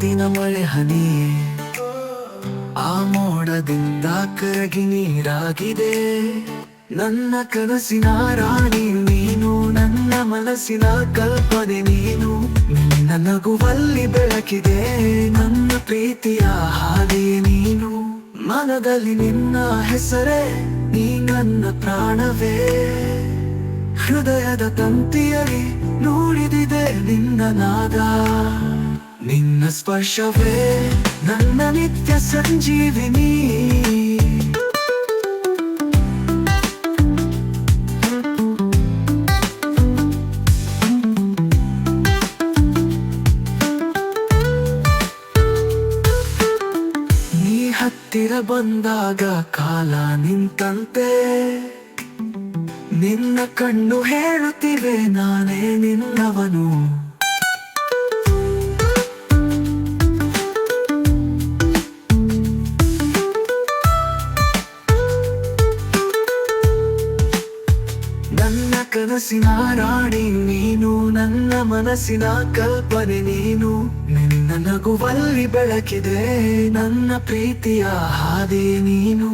ಮುತ್ತಿನ ಮಳೆ ಹನಿಯೇ ಆ ಮೋಡದಿಂದ ಕರಗಿ ನೀರಾಗಿದೆ. ನನ್ನ ಕನಸಿನ ರಾಣಿ ನೀನು, ನನ್ನ ಮನಸ್ಸಿನ ಕಲ್ಪನೆ ನೀನು. ನಿನ್ನ ನಗುವಲ್ಲಿ ಬೆಳಕಿದೆ ನನ್ನ ಪ್ರೀತಿಯ ಹಾದಿಯೇ ನೀನು. ಮನದಲ್ಲಿ ನಿನ್ನ ಹೆಸರೇ, ನೀ ನನ್ನ ಪ್ರಾಣವೇ. ಹೃದಯದ ತಂತಿಯಲ್ಲಿ ನುಡಿದಿದೆ ನಿನ್ನ ನಾದ. ನಿನ್ನ ಸ್ಪರ್ಶವೇ ನನ್ನ ನಿತ್ಯ ಸಂಜೀವಿನಿ. ನೀ ಹತ್ತಿರ ಬಂದಾಗ ಕಾಲ ನಿಂತಂತೆ, ನಿನ್ನ ಕಣ್ಣು ಹೇಳುತ್ತಿವೆ ನಾನೇ ನಿನ್ನವನು. ನನ್ನ ಕನಸಿನ ರಾಣಿ ನೀನು, ನನ್ನ ಮನಸ್ಸಿನ ಕಲ್ಪನೆ ನೀನು. ನಿನ್ನ ನಗುವಲ್ಲಿ ಬೆಳಕಿದೆ ನನ್ನ ಪ್ರೀತಿಯ ಹಾದಿ ನೀನು.